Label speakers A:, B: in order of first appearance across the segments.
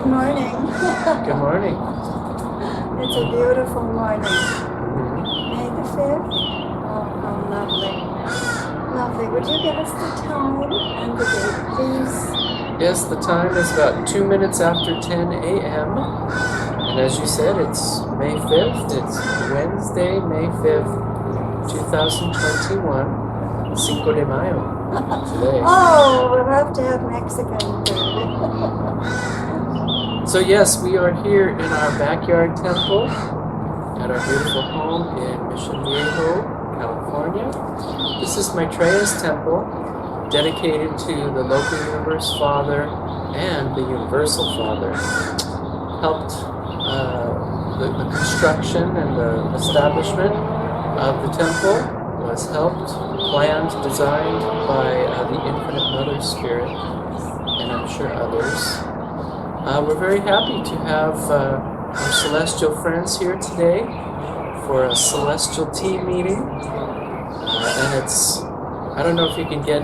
A: morning.
B: Good morning.
A: It's a beautiful morning. May the 5th. Oh, how lovely. Lovely. Would you give us the time and the date, please?
B: Yes, the time is about 2 minutes after 10 a.m. And as you said, it's May 5th. It's Wednesday, May 5th, 2021. Cinco de Mayo today.
A: Oh, we'll have to have Mexican food.
B: So yes, we are here in our backyard temple at our beautiful home in Mission Viejo, California. This is Maitreya's temple, dedicated to the local universe father and the universal father. Helped the construction and the establishment of the temple was helped, planned, designed by the Infinite Mother Spirit, and I'm sure others. We're very happy to have our celestial friends here today for a celestial team meeting. And it's, I don't know if you can get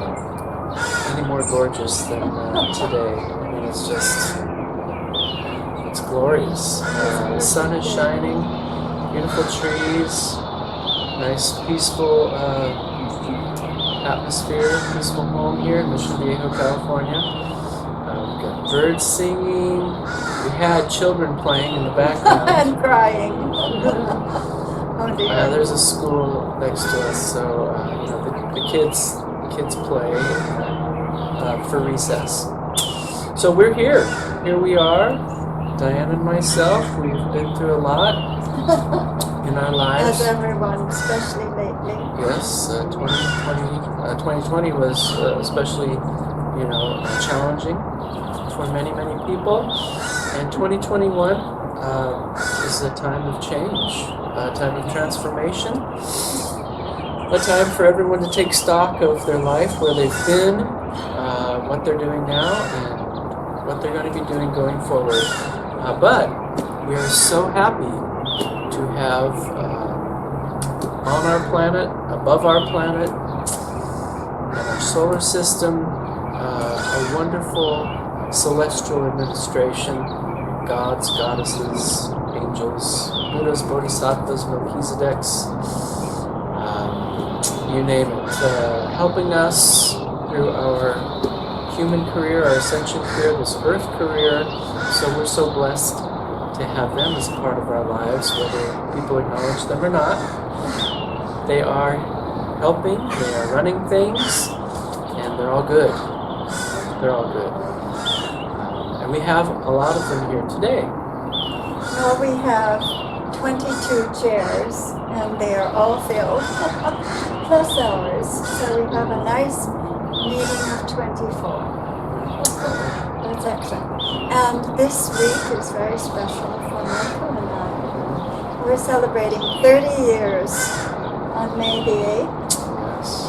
B: any more gorgeous than today. I mean, it's just, it's glorious. The sun is shining, beautiful trees, nice peaceful atmosphere, peaceful home here in Mission Viejo, California. We've got birds singing. We had children playing in the background.
A: And crying. Oh dear.
B: There's a school next to us, so you know the kids play for recess. So we're here. Here we are, Diane and myself. We've been through a lot in our lives.
A: As everyone, especially lately.
B: Yes, 2020 was especially, challenging for many people, and 2021 is a time of change, a time of transformation, a time for everyone to take stock of their life, where they've been, what they're doing now, and what they're going to be doing going forward. But we are so happy to have on our planet, above our planet, in our solar system, a wonderful celestial administration, gods, goddesses, angels, Buddhas, Bodhisattvas, Melchizedeks, you name it, helping us through our human career, our ascension career, this earth career. So we're so blessed to have them as part of our lives, whether people acknowledge them or not. They are helping, they are running things, and they're all good. They're all good. And we have a lot of them here today.
A: Well, we have 22 chairs, and they are all filled, plus ours. So we have a nice meeting of 24. That's excellent. And this week is very special for Michael and I. We're celebrating 30 years on May the 8th,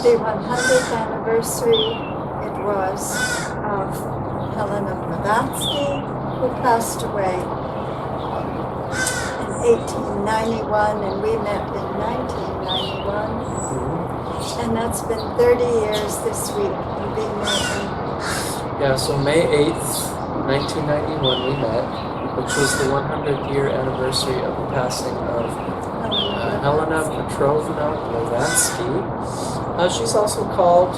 A: the 100th anniversary it was of Helena Blavatsky, who passed away in 1891, and we met in 1991. And that's been 30 years this week of being married.
B: Yeah, so May 8th, 1991 we met, which was the 100th year anniversary of the passing of Helena Petrovna Blavatsky. She's also called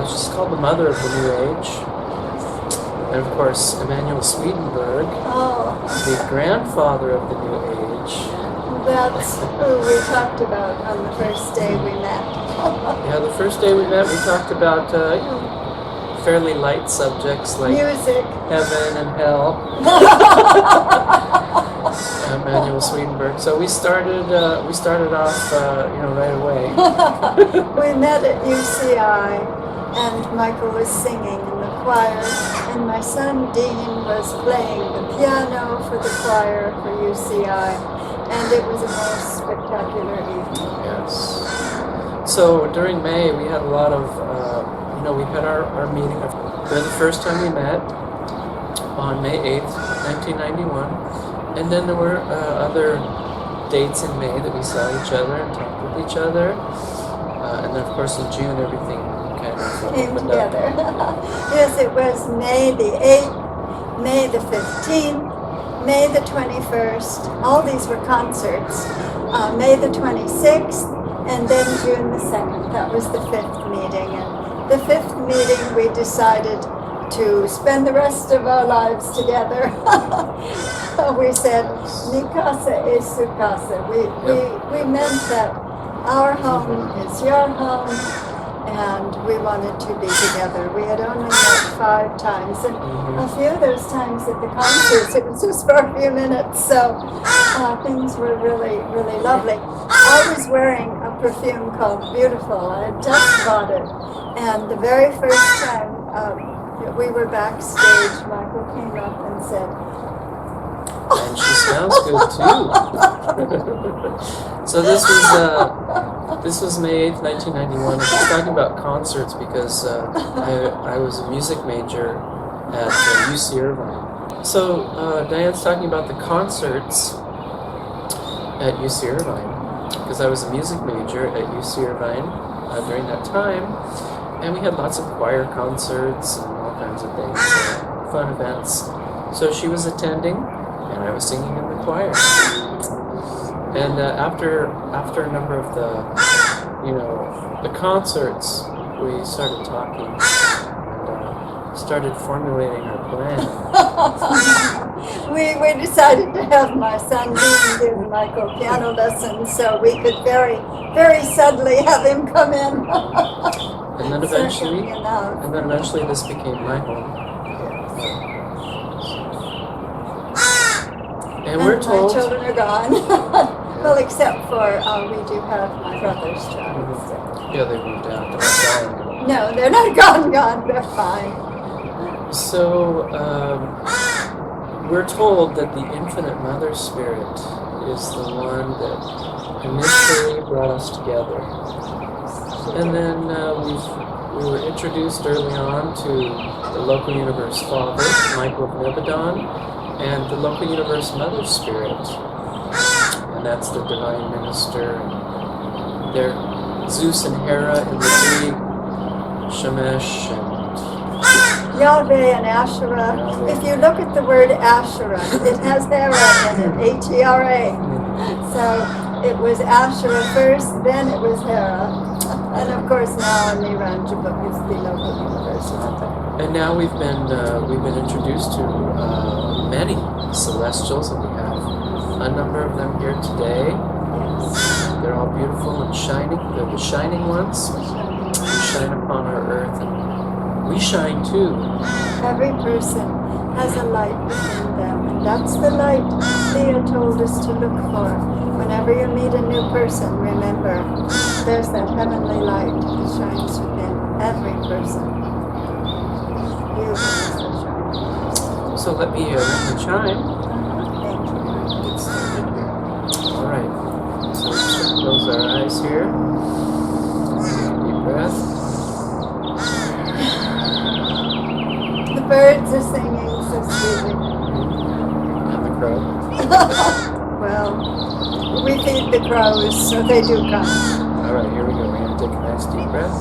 B: she's called the mother of the New Age. And of course, Emanuel Swedenborg, the grandfather of the New Age.
A: That's who we talked about on the first day we met.
B: Yeah, the first day we met, we talked about fairly light subjects like
A: music,
B: heaven and hell. Emanuel Swedenborg. So we started off right away.
A: We met at UCI, and Michael was singing in the choir, and my son Dean was playing the piano for the choir for UCI, and it was a most spectacular evening.
B: Yes. So during May, we had a lot of, we had our meeting. The first time we met on May 8th, 1991, and then there were other dates in May that we saw each other and talked with each other, and then of course in June everything kind of
A: Came
B: opened
A: together.
B: up.
A: Yes, it was May the 8th May the 15th, May the 21st, all these were concerts, May the 26th, and then June the 2nd. That was the 5th meeting. And the 5th meeting, we decided to spend the rest of our lives together. We said, Mi casa es su casa. We meant that our home is your home, and we wanted to be together. We had only met 5 times, and a few of those times at the concerts, it was just for a few minutes, so things were really, really lovely. I was wearing a perfume called Beautiful. I had just bought it, and the very first time we were backstage, Michael came up and said,
B: And she smells good too. So this was May 8th, 1991. And she's talking about concerts because I was a music major at UC Irvine. So Diane's talking about the concerts at UC Irvine because I was a music major at UC Irvine during that time, and we had lots of choir concerts and all kinds of things, fun events. So she was attending, and I was singing in the choir. And after a number of the concerts, we started talking and started formulating our plan.
A: We decided to have my son Dean give Michael piano lessons so we could very, very suddenly have him come in.
B: And then eventually this became my home. And we're told
A: my children are gone. Well, except for we do have my brother's child. So.
B: Yeah, they moved out. They're not gone.
A: No, they're not gone. They're fine.
B: So we're told that the Infinite Mother Spirit is the one that initially brought us together, and then we were introduced early on to the local universe Father, Michael of Nebadon, and the local universe Mother Spirit, and that's the divine minister. And they're Zeus and Hera in the Greek, Shemesh and
A: Yahweh and Asherah. If you look at the word Asherah, it has Hera in it, H-E-R-A. So it was Asherah first, then it was Hera. And of course now in the Urantia book is the local universe Mother.
B: And now we've been introduced to many celestials, and we have a number of them here today.
A: Yes.
B: They're all beautiful and shining. They're the shining ones who shine upon our earth, and we shine too.
A: Every person has a light within them, and that's the light Leah told us to look for. Whenever you meet a new person, remember, there's that heavenly light that shines within every person. You also shine.
B: So let me ring the chime.
A: Thank you.
B: Get started here. All right. So just close our eyes here. Deep breath.
A: The birds are singing so sweetly.
B: And the crow.
A: Well, we feed the crows, so they do come.
B: All right, here we go. We're going to take a nice deep breath.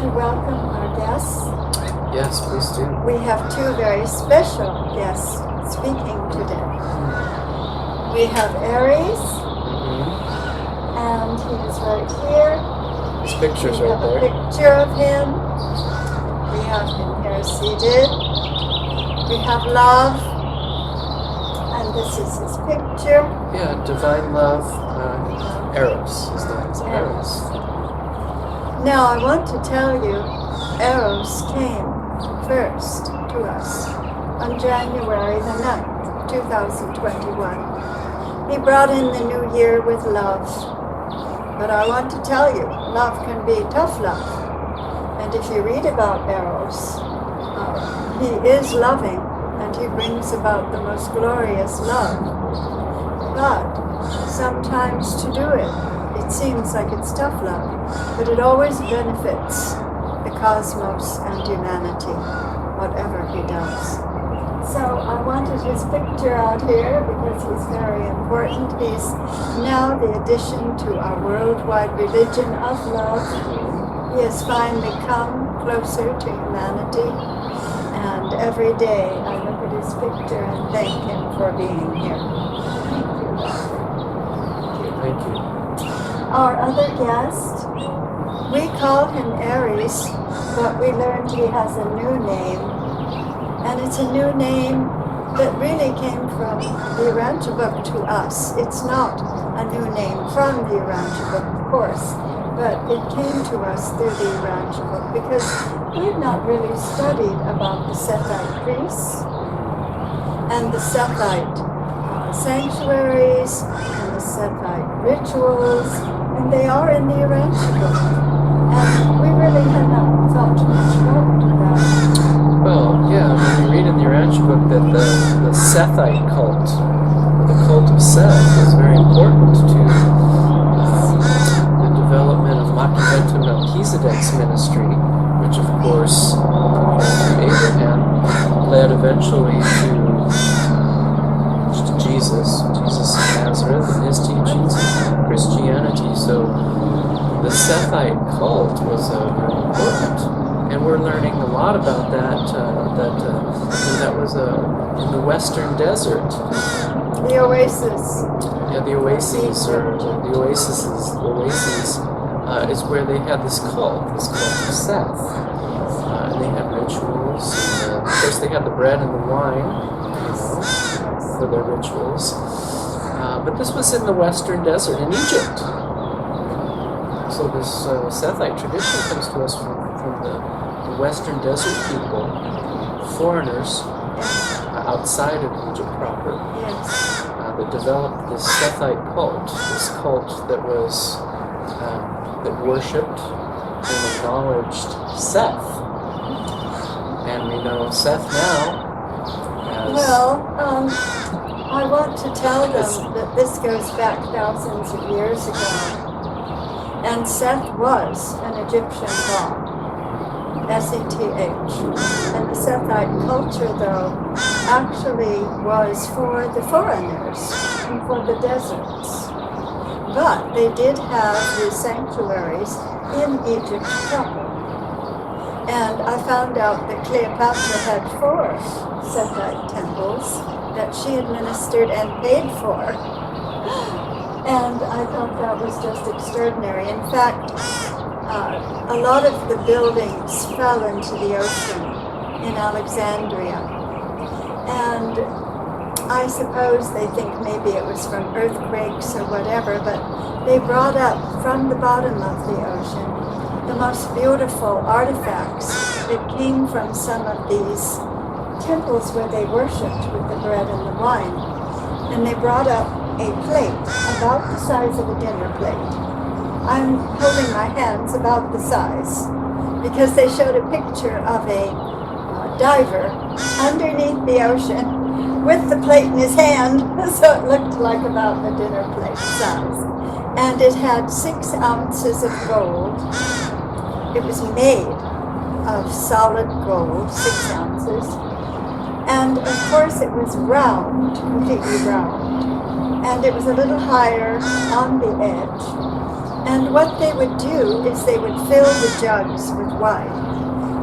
A: Welcome our guests.
B: Yes, please do.
A: We have 2 very special guests speaking today. We have Aries, and he is right here.
B: His picture's
A: we
B: right
A: have
B: there.
A: a picture of him. We have him here seated. We have Love, and this is his picture.
B: Yeah, divine love. Eros. His name's Eros.
A: Now I want to tell you, Eros came first to us on January the 9th, 2021. He brought in the new year with love. But I want to tell you, love can be tough love. And if you read about Eros, He is loving, and he brings about the most glorious love. But sometimes to do it, it seems like it's tough love, but it always benefits the cosmos and humanity, whatever he does. So I wanted his picture out here because he's very important. He's now the addition to our worldwide religion of love. He has finally come closer to humanity, and every day I look at his picture and thank him for being here.
B: Thank you.
A: Our other guest, we call him Aries, but we learned he has a new name. And it's a new name that really came from the Urantia book to us. It's not a new name from the Urantia book, of course, but it came to us through the Urantia book because we've not really studied about the Sethite priests and the Sethite sanctuaries and the Sethite rituals, and they are in the Urantia book. And we really had not thought too much about that.
B: Well, yeah, we read in the Urantia book that the Sethite cult, or the cult of Seth, was very important to the development of Machiventa Melchizedek's ministry, which of course, through Abraham, led eventually to Jesus of Nazareth, and his teachings and Christianity. So the Sethite cult was very important. And we're learning a lot about that. That was in the Western Desert.
A: The oasis.
B: Yeah, the oases, or the oases is where they had this cult of Seth. And they had rituals. And, of course, they had the bread and the wine, for their rituals. But this was in the Western Desert in Egypt. So this Sethite tradition comes to us from the Western Desert people, foreigners outside of Egypt proper, that developed this Sethite cult, this cult that was that worshipped and acknowledged Seth, and we know Seth now as...
A: Well, I want to tell them that this goes back thousands of years ago. And Seth was an Egyptian god, Seth. And the Sethite culture, though, actually was for the foreigners and for the deserts. But they did have these sanctuaries in Egypt proper. And I found out that Cleopatra had 4 Sethite temples that she administered and paid for. And I thought that was just extraordinary. In fact, a lot of the buildings fell into the ocean in Alexandria. And I suppose they think maybe it was from earthquakes or whatever, but they brought up from the bottom of the ocean the most beautiful artifacts that came from some of these temples where they worshipped with the bread and the wine. And they brought up a plate about the size of a dinner plate. I'm holding my hands about the size because they showed a picture of a diver underneath the ocean with the plate in his hand, so it looked like about the dinner plate size. And it had 6 ounces of gold. It was made of solid gold, 6 ounces. And of course it was round, completely round. And it was a little higher on the edge. And what they would do is they would fill the jugs with wine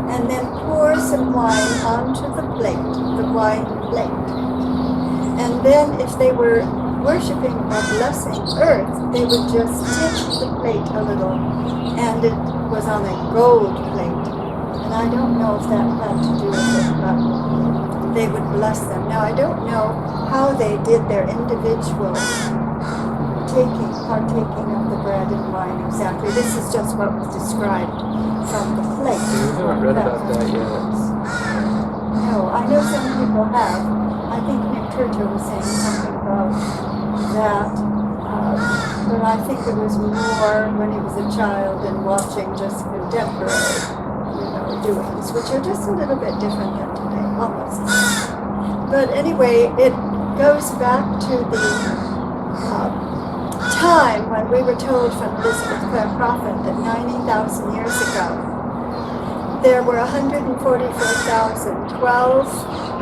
A: and then pour some wine onto the plate, the wine plate. And then if they were worshipping or blessing earth, they would just tip the plate a little, and it was on a gold plate. And I don't know if that had to do with it, but they would bless them. Now I don't know how they did their individual partaking of the bread and wine exactly. This is just what was described from the plate.
B: We haven't read about that yet.
A: No, I know some people have. I think Maitreya was saying something about that, but I think it was more when he was a child and watching just contemporary, doings, which are just a little bit different than today, almost the same. But anyway, it goes back to the time when we were told from Elizabeth Clare Prophet that 90,000 years ago, there were 144,000, 12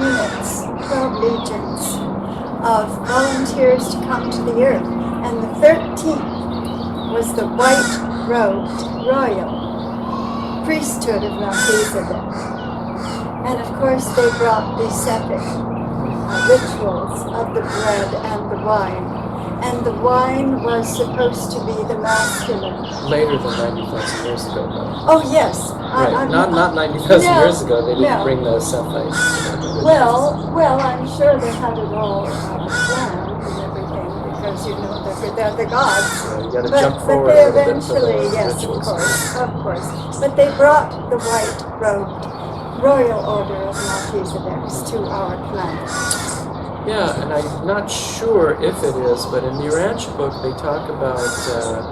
A: units, 12 legions of volunteers to come to the earth. And the 13th was the white-robed royal priesthood of Melchizedek. And of course they brought the Sethic rituals of the bread and the wine. And the wine was supposed to be the masculine.
B: Later than 90,000 years ago, though.
A: Oh yes.
B: Right. Not 90,000
A: No,
B: years ago. They didn't
A: no.
B: bring the Sethites.
A: Well, I'm sure they had it all planned and everything because they're the gods.
B: So you got to
A: But
B: jump forward
A: they
B: a little bit for
A: eventually,
B: those
A: yes,
B: rituals.
A: of course. But they brought the white-robed royal order of Melchizedek to our planet.
B: Yeah, and I'm not sure if it is, but in the Urantia book they talk about, that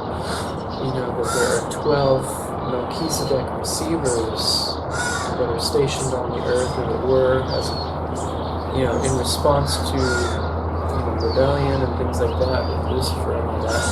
B: there are 12 Melchizedek receivers that are stationed on the earth, or that were, as in response to rebellion and things like that, with Lucifer and all that.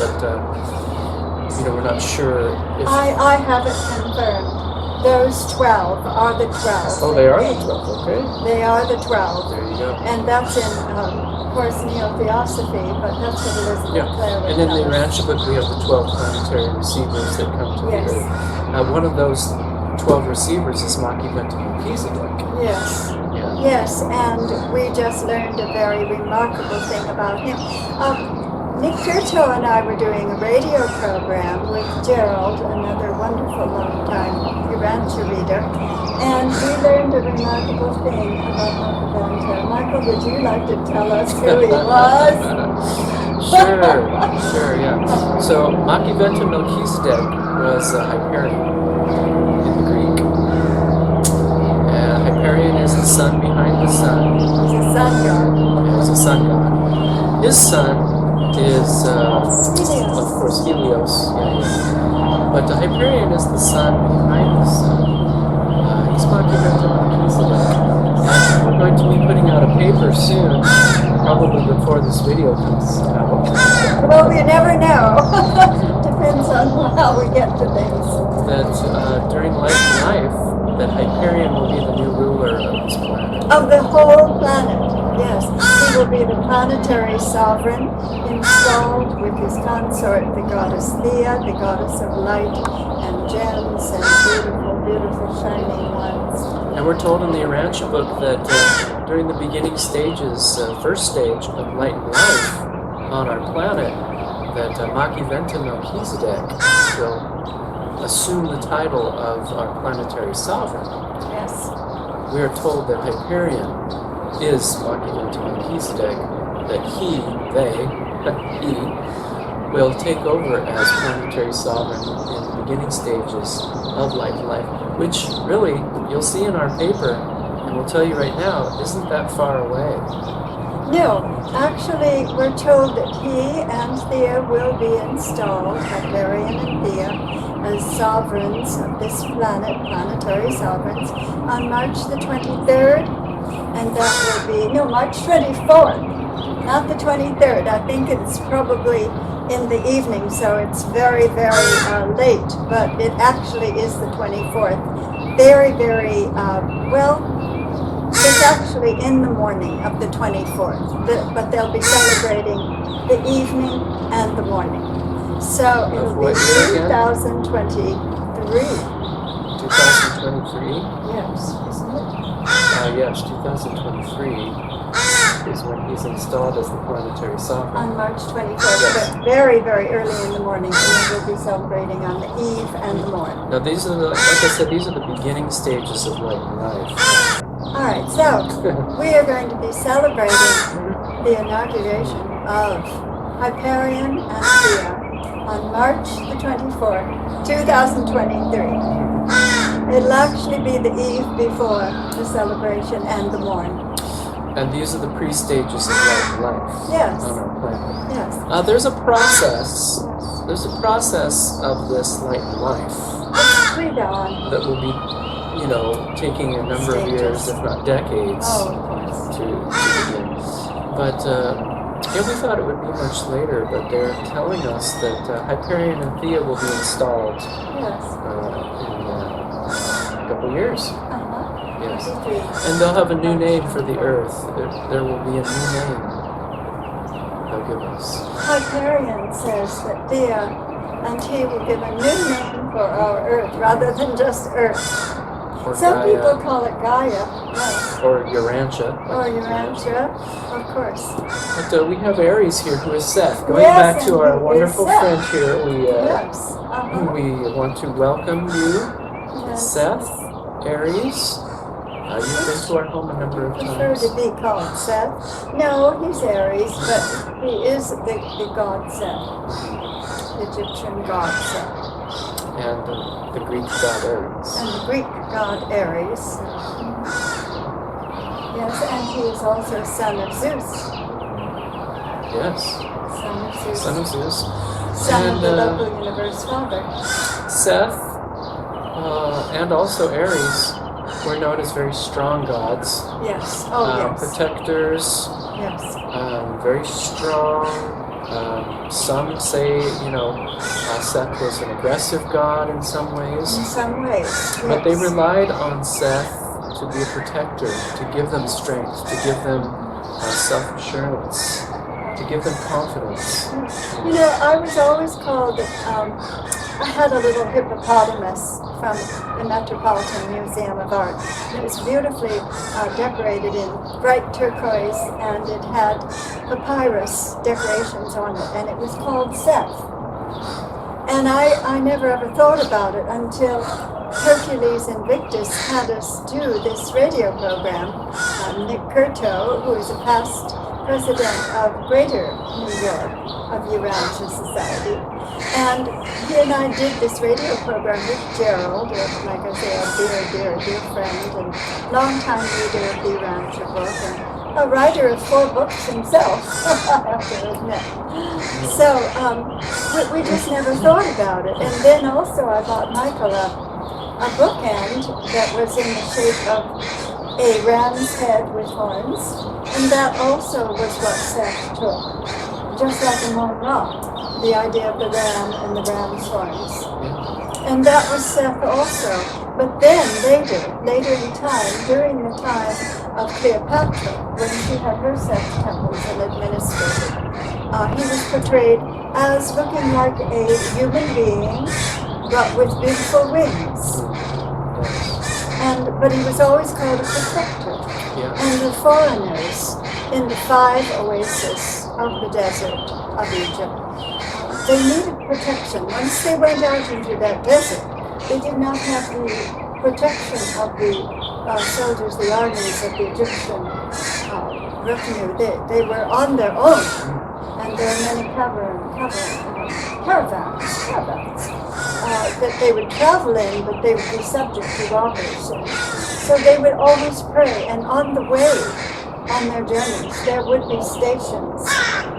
B: But we're not sure if
A: I have it confirmed. Those 12 are the 12.
B: Oh, they are the 12. Okay,
A: They are the 12.
B: there you go.
A: And that's in, of course, Neo-Theosophy, but that's what Elizabeth Clare would
B: And in the
A: tell us.
B: Urantia book we have the 12 planetary receivers that come to
A: Yes.
B: the Earth. Now, one of those 12 receivers is Machiventa Melchizedek.
A: Yes.
B: Yeah.
A: Yes, and we just learned a very remarkable thing about him. Nick Curto and I were doing a radio program with Gerald, another wonderful long-time Urantia reader, and we learned a remarkable thing about Machiventa. Michael, would you like to tell us who he was?
B: Sure, yeah. So, Machiventa Melchizedek was Hyperion in the Greek. Hyperion is the sun behind the sun.
A: He's a sun god.
B: He's a sun god. His son is,
A: Helios.
B: of course, Helios. Yeah. But the Hyperion is the sun behind the sun. He's Machiventa Melchizedek. And we're going to be putting out a paper soon, probably before this video comes out.
A: Well, you never know. Depends on how we get to things.
B: That during life, that Hyperion will be the new ruler of this planet.
A: Of the whole planet, yes. He will be the planetary sovereign, installed with his consort, the goddess Thea, the goddess of light and gems and beautiful, beautiful shining ones.
B: And we're told in the Urantia book that during the beginning stages, first stage of light and life on our planet, that Machiventa Melchizedek will assume the title of our planetary sovereign.
A: Yes.
B: We are told that Hyperion is Machiventa Melchizedek, that he will take over as planetary sovereign in the beginning stages of light and life, which really, you'll see in our paper, and we'll tell you right now, isn't that far away.
A: No, actually, we're told that he and Thea will be installed, Hyperion and Thea, as sovereigns of this planet, planetary sovereigns, on March the 23rd, and that will be, no, March 24th, not the 23rd. I think it's probably in the evening, so it's very, very late, but it actually is the 24th. Very, very, it's actually in the morning of the 24th, but they'll be celebrating the evening and the morning. So it'll be 2023.
B: 2023?
A: Yes, isn't it?
B: Yes, 2023 is when he's installed as the planetary sovereign.
A: On March 24th, but very, very early in the morning, and we'll be celebrating on the eve and the morn.
B: Now these are like I said, these are the beginning stages of light and life.
A: All right, so we are going to be celebrating the inauguration of Hyperion and Thea on March the 24th, 2023. It'll actually be the eve before the celebration and the morn.
B: And these are the pre-stages of light and life
A: Yes.
B: on our planet.
A: Yes.
B: There's a process. There's a process of this light and life
A: Pre-dawn.
B: that will be taking a number of years,
A: Stages.
B: if not decades,
A: Oh, of course.
B: to begin. But we thought it would be much later, but they're telling us that Hyperion and Thea will be installed
A: Yes.
B: in a couple years. Yes.
A: 23.
B: And they'll have a new name for the Earth. There will be a new name they'll give us.
A: Hyperion says that Thea and he will give a new name for our Earth rather than just Earth.
B: Or
A: Some
B: Gaia,
A: people call it Gaia, yes.
B: or Urantia.
A: Or Urantia, of course.
B: But we have Aries here, who is Seth. Going
A: Yes,
B: back to
A: and
B: our
A: he
B: wonderful
A: is Seth.
B: friend here,
A: Yes.
B: we want to welcome you,
A: Yes.
B: Seth, Aries. You've been to our home a number of
A: I prefer
B: times.
A: to be called Seth. No, he's Aries, but he is the god Seth, the Egyptian god Seth.
B: And the Greek god Aries.
A: And the Greek god Aries. Yes, and he is also son of Zeus.
B: Yes,
A: Son of Zeus.
B: son of Zeus.
A: Son
B: And,
A: of the local universe father.
B: Seth and also Aries were known as very strong gods.
A: Yes. Oh, yes.
B: Protectors,
A: Yes.
B: very strong. Some say, Seth was an aggressive god in some ways.
A: In some ways. Yes.
B: But they relied on Seth to be a protector, to give them strength, to give them self-assurance, to give them confidence.
A: I was always called, I had a little hippopotamus from the Metropolitan Museum of Art. It was beautifully decorated in bright turquoise, and it had papyrus decorations on it, and it was called Seth. And I never ever thought about it until Hercules Invictus had us do this radio program. Nick Curto, who is a past president of Greater New York, of Urantia Society, and he and I did this radio program with Gerald, like I say, a dear friend, and longtime reader of the Urantia book, and a writer of 4 books himself, I have to admit. So we just never thought about it. And then also I bought Michael a bookend that was in the shape of a ram's head with horns, and that also was what Seth took, just like in Mont Rock, the idea of the ram and the ram's horns. And that was Seth also. But then later in time, during the time of Cleopatra, when she had her Seth temples and administered, he was portrayed as looking like a human being, but with beautiful wings. But he was always called a protector.
B: Yeah.
A: And the foreigners in the 5 oases of the desert of Egypt, they needed protection. Once they went out into that desert, they did not have the protection of the soldiers, the armies of the Egyptian retinue. They were on their own, and there are many caravans that they would travel in, but they would be subject to robbers. And so they would always pray, and on the way, on their journeys, there would be stations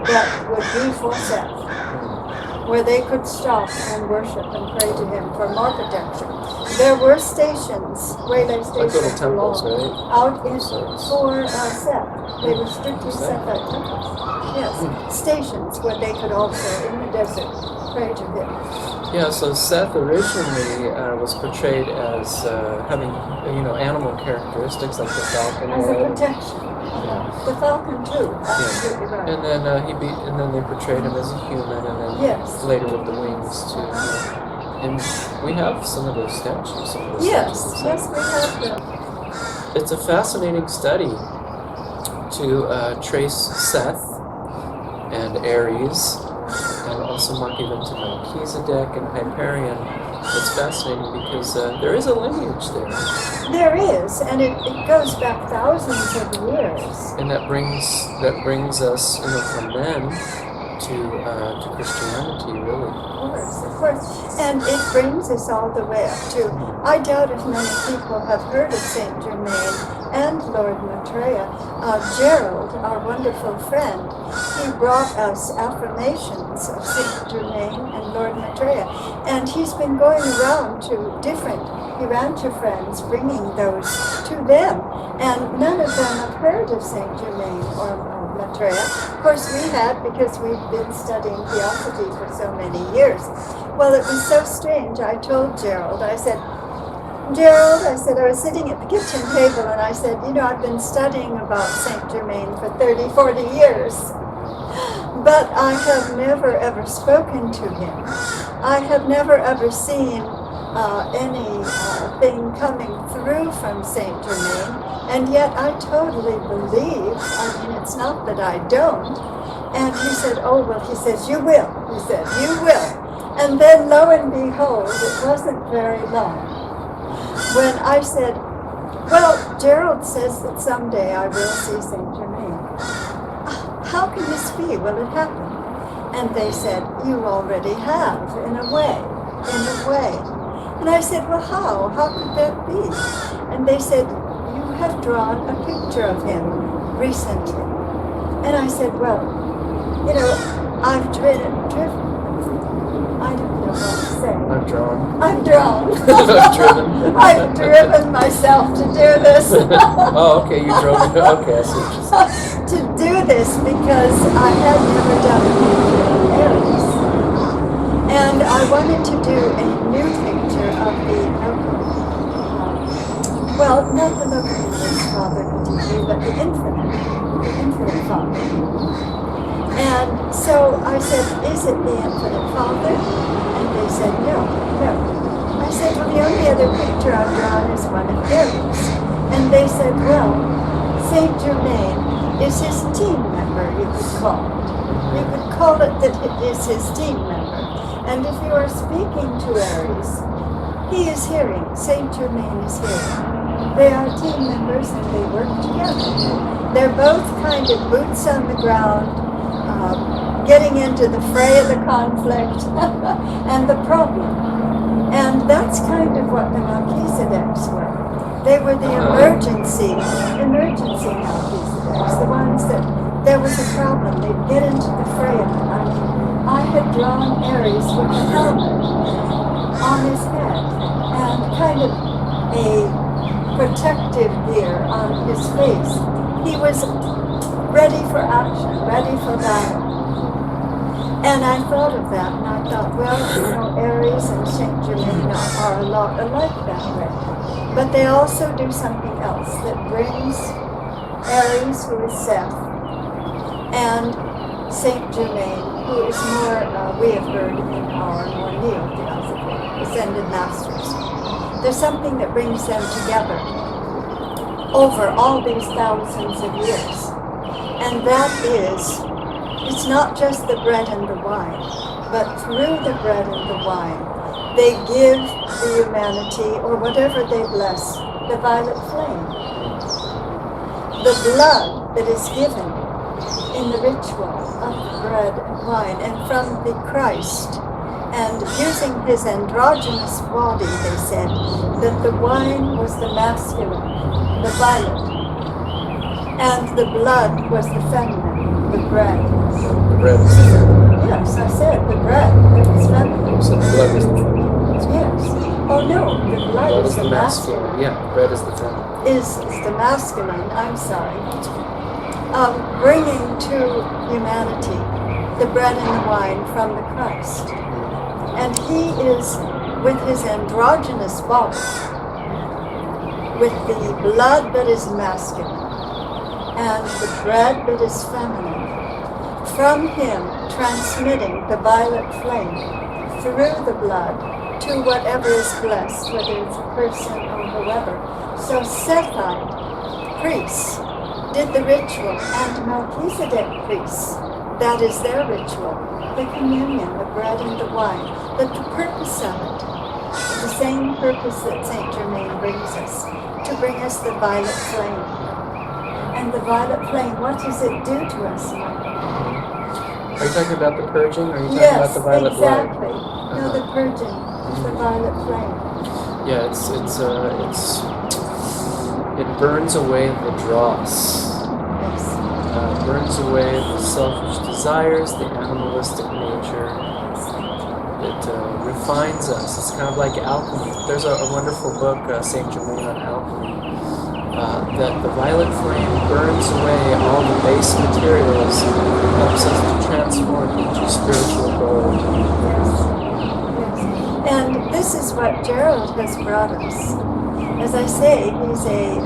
A: that would be for Seth, where they could stop and worship and pray to him for more protection. There were stations, waylay
B: Like little
A: stations
B: temples,
A: along,
B: right?
A: out in for Seth. They were strictly Sethite temples. Yes, stations where they could also, in the desert, pray to him.
B: Yeah, so Seth originally was portrayed as having, animal characteristics like the falcon.
A: As a protection. The falcon too. Absolutely right.
B: And then they portrayed him as a human, and then
A: Yes.
B: later with the wings too. And we have some of those statues. Some of those
A: Yes,
B: statues
A: yes, we have them.
B: It's a fascinating study to trace Seth and Aries, and also Machiventa Melchizedek and Hyperion. It's fascinating because there is a lineage there.
A: There is, and it goes back thousands of years.
B: And that brings us, from then to Christianity, really.
A: Of course. And it brings us all the way up to, I doubt if many people have heard of Saint Germain and Lord Maitreya. Gerald, our wonderful friend, he brought us affirmations of Saint Germain and Lord Maitreya. And he's been going around to different Urantia friends bringing those to them. And none of them have heard of Saint Germain or Maitreya. Of course we had, because we've been studying theosophy for so many years. Well, it was so strange. I told Gerald, I said, I was sitting at the kitchen table and I said, I've been studying about Saint Germain for 30, 40 years. But I have never ever spoken to him. I have never ever seen anything coming through from Saint Germain, and yet I totally believe. It's not that I don't. And he said, he says, you will. He said, you will. And then lo and behold, it wasn't very long when I said, well, Gerald says that someday I will see Saint Germain. How can this be? Will it happen? And they said, you already have, in a way. And I said, well, how? How could that be? And they said, you have drawn a picture of him recently. And I said, well, I've driven. I don't know what to say.
B: I've drawn.
A: I've drawn.
B: I've driven.
A: I've driven myself to do this.
B: Oh, okay, you drove it. Okay, I see what you're saying.
A: To do this because I had never done a picture of Aries. And I wanted to do a new picture of the not the local Father but the infinite Father. And so I said, is it the infinite Father? And they said, no. I said, well, the only other picture I've drawn is one of Eros. And they said, well, Saint Germain is his team member, you could call it. You could call it that it is his team member. And if you are speaking to Aries, he is hearing. Saint Germain is hearing. They are team members and they work together. They're both kind of boots on the ground, getting into the fray of the conflict and the problem. And that's kind of what the Melchizedeks were. They were the emergency Melchizedeks, the ones that there was a problem, they'd get into the fray of it. I had drawn Aries with a helmet on his head and kind of a protective gear on his face. He was ready for action, ready for battle. And I thought of that, and I thought, well, Aries and Saint Germain are a lot alike that way. But they also do something else that brings Aries, who is Seth, and Saint Germain, who is more, we have heard in our more neo-theosophy, ascended masters. There's something that brings them together over all these thousands of years. And that is, it's not just the bread and the wine, but through the bread and the wine, they give the humanity, or whatever they bless, the violet flame. The blood that is given in the ritual of the bread and wine, and from the Christ, and using his androgynous body, they said that the wine was the masculine, the violet, and the blood was the feminine, the bread.
B: The bread is the feminine.
A: Yes, I said the bread is feminine.
B: You said the blood is the feminine.
A: Yes. Oh no, the blood is the masculine.
B: Yeah, the bread is the feminine.
A: Is the masculine, I'm sorry. Bringing to humanity the bread and the wine from the Christ. And he is with his androgynous body, with the blood that is masculine, and the bread that is feminine, from him transmitting the violet flame through the blood to whatever is blessed, whether it's a person or whoever. So Sethite priests did the ritual, and Melchizedek priests, that is their ritual, the communion, the bread and the wine. But the purpose of it, the same purpose that Saint Germain brings us, to bring us the violet flame. And the violet flame, what does it do to us, Michael?
B: Are you talking about the purging, or are you talking about the violet
A: exactly.
B: light?
A: No, the purging, the violet flame.
B: Yeah, it burns away the dross.
A: Yes.
B: Burns away the selfish desires, the animalistic nature. refines us. It's kind of like alchemy. There's a wonderful book, Saint Germain on alchemy, that the violet flame burns away all the base materials and helps us to transform into spiritual gold.
A: Yes. And this is what Gerald has brought us. As I say, he's a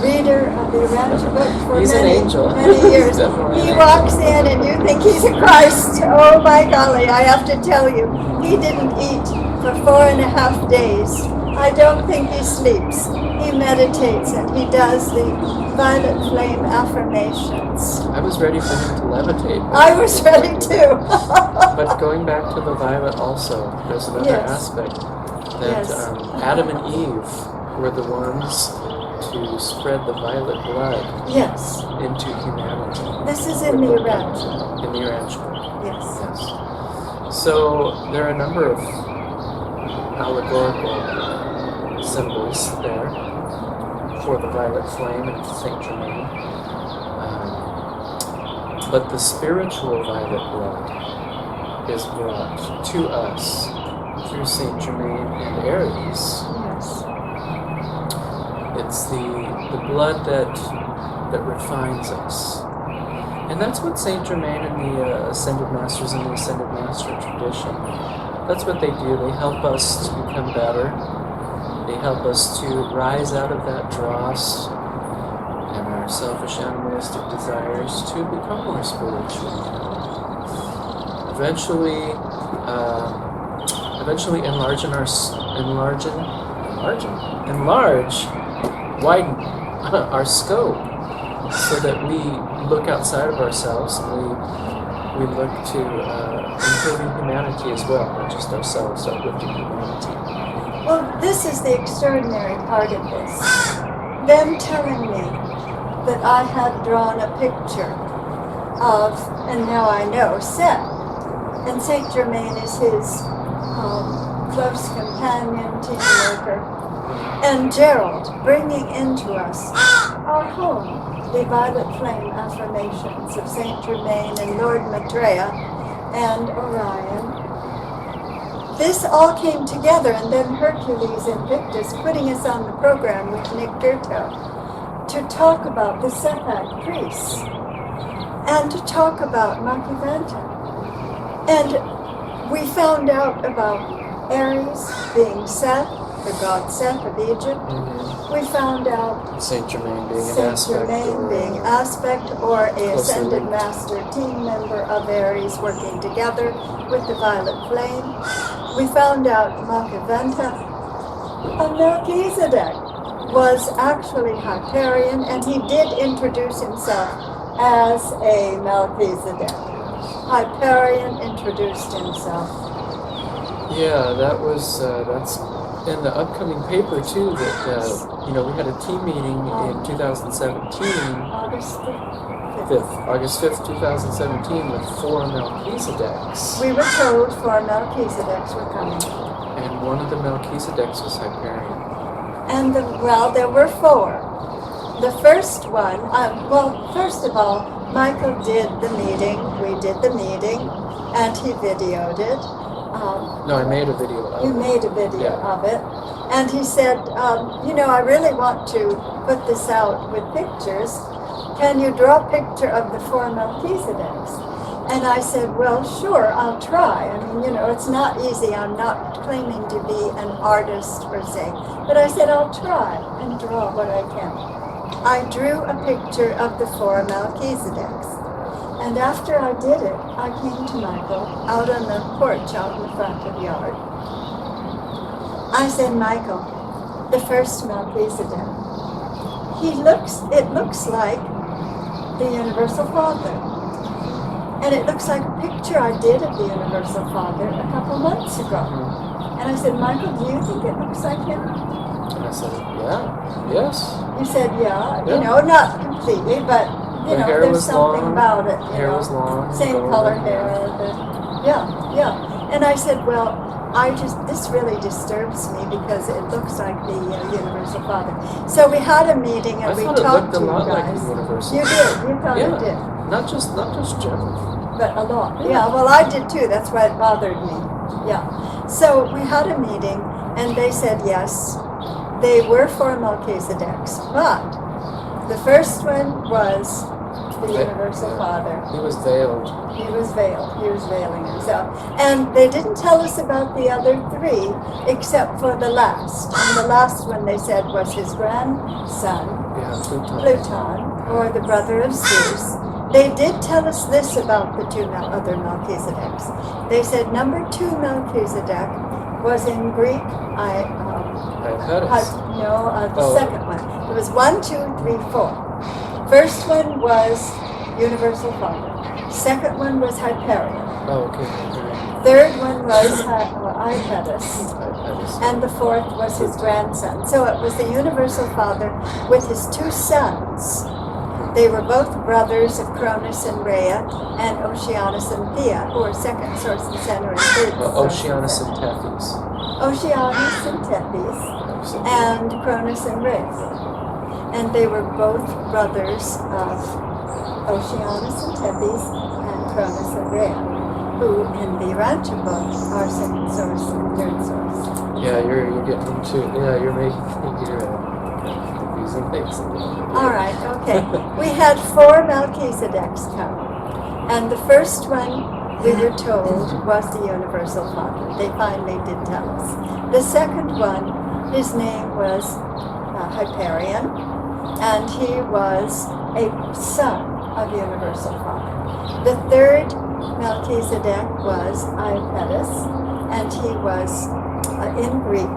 A: reader of the Urantia book for
B: He's
A: many,
B: an angel.
A: many years. He walks in and you think he's a Christ. Oh my golly, I have to tell you, he didn't eat for 4.5 days. I don't think he sleeps. He meditates and he does the violet flame affirmations.
B: I was ready for him to levitate.
A: I was ready too.
B: But going back to the violet also, there's another
A: Yes.
B: aspect that
A: Yes.
B: Adam and Eve were the ones to spread the violet blood
A: Yes,
B: into humanity.
A: this is in the Urantia.
B: In the Urantia.
A: Yes.
B: Yes. So there are a number of allegorical symbols there for the violet flame and Saint Germain. But the spiritual violet blood is brought to us through Saint Germain and Aries.
A: Yes.
B: It's the blood that refines us. And that's what Saint Germain and the Ascended Masters and the Ascended Master tradition, that's what they do. They help us to become better. They help us to rise out of that dross and our selfish animalistic desires to become more spiritual. Eventually widen our scope so that we look outside of ourselves and we look to improving humanity as well, not just ourselves, uplifting humanity.
A: Well, this is the extraordinary part of this. Them telling me that I had drawn a picture of, and now I know, Seth. And Saint Germain is his close companion, team worker. And Gerald, bringing into us our home the violet flame affirmations of Saint Germain and Lord Maitreya and Orion. This all came together, and then Hercules Invictus putting us on the program with Nick Gerto to talk about the Sethite priests and to talk about Machiventa. And we found out about Aries being Seth, the god Seth of Egypt. We found out
B: Saint Germain being an
A: Saint
B: aspect.
A: Germain being aspect or a
B: closely
A: ascended
B: linked.
A: master team member of Aries working together with the violet flame. We found out Machiventa of Melchizedek was actually Hyperion, and he did introduce himself as a Melchizedek. Hyperion introduced himself.
B: Yeah, that's in the upcoming paper too. That we had a team meeting in 2017,
A: August 5th.
B: August 5th, 2017, with 4 Melchizedeks,
A: We were told 4 Melchizedeks were coming.
B: and one of the Melchizedeks was Hyperion.
A: And there were 4. The first one, first of all, Michael did the meeting. We did the meeting, and he videoed it.
B: No, I made a video of
A: You
B: it.
A: made a video
B: Yeah.
A: of it. And he said, I really want to put this out with pictures. Can you draw a picture of the 4 Melchizedeks? And I said, well, sure, I'll try. I mean, it's not easy. I'm not claiming to be an artist per se. But I said, I'll try and draw what I can. I drew a picture of the 4 Melchizedeks. And after I did it, I came to Michael out on the porch out in the front of the yard. I said, Michael, the first Melchizedek, it looks like the Universal Father. And it looks like a picture I did of the Universal Father a couple months ago. And I said, Michael, do you think it looks like him?
B: And I said, yeah, yes.
A: You said, yeah.
B: Yeah.
A: Not completely, but,
B: The hair
A: there's
B: was
A: something
B: long.
A: about it.
B: Hair was long.
A: Same
B: golden,
A: color
B: yeah.
A: hair. Yeah. And I said, well, this really disturbs me because it looks like the Universal Father. So we had a meeting and
B: I
A: we
B: thought it
A: talked
B: looked a
A: to you
B: lot like
A: guys.
B: the Universal.
A: You did. You thought
B: Yeah.
A: it did.
B: Not just generally.
A: But a lot.
B: Yeah.
A: Yeah, well, I did too. That's why it bothered me. Yeah. So we had a meeting, and they said yes, they were for Melchizedek's, but the first one was the Universal Father.
B: He was veiled.
A: He was veiled. He was veiling himself. And they didn't tell us about the other three, except for the last. And the last one they said was his grandson,
B: Yeah,
A: Pluton, or the brother of Zeus. They did tell us this about the two other Melchizedeks. They said number 2 Melchizedek was in Greek. The second one. It was 1, 2, 3, 4. First one was Universal Father. Second one was Hyperion.
B: Oh, okay.
A: Third one was Ipetus. And the fourth was his grandson. So it was the Universal Father with his 2 sons. They were both brothers of Cronus and Rhea, and Oceanus and Thea, who are second source and center and third source.
B: Oceanus and Tethys.
A: Oceanus and Tethys, and Cronus and Rhea. And they were both brothers of Oceanus and Tethys and Cronus and Rhea, who in the Urantia book are second source and third source.
B: Yeah, you're getting into, you're making confusing things.
A: All right, okay. We had 4 Melchizedeks come, and the first one we were told was the Universal Father. They finally did tell us. The second one, his name was Hyperion, and he was a son of Universal Father. The third Melchizedek was Ipetus, and he was in Greek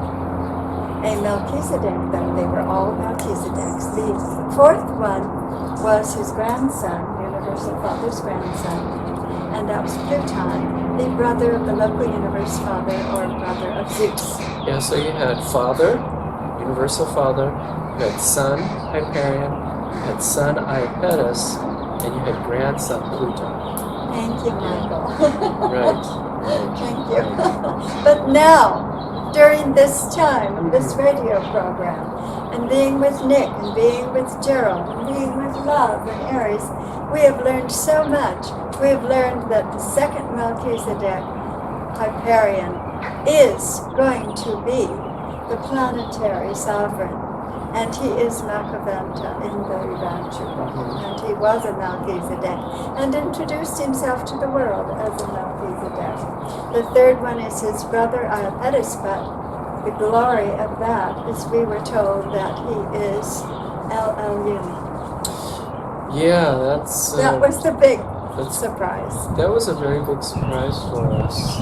A: a Melchizedek, though they were all Melchizedeks. The fourth one was his grandson, Universal Father's grandson, and that was Pluton, the brother of the local Universe Father, or brother of Zeus.
B: Yeah, so you had Father, Universal Father, you had son, Hyperion, you had son, Ipetus, and you had grandson, Pluton.
A: Thank you, Michael.
B: Right.
A: Thank you. But now, during this time, this radio program, and being with Nick, and being with Gerald, and being with Love and Aries, we have learned so much. We have learned that the second Melchizedek, Hyperion, is going to be the planetary sovereign. And he is Machiventa in the Urantia book. And he was a Melchizedek and introduced himself to the world as a Melchizedek. The third one is his brother Ipetus, but the glory of that is we were told that he is El Elyon.
B: Yeah, that's...
A: that was the big surprise.
B: That was a very big surprise for us.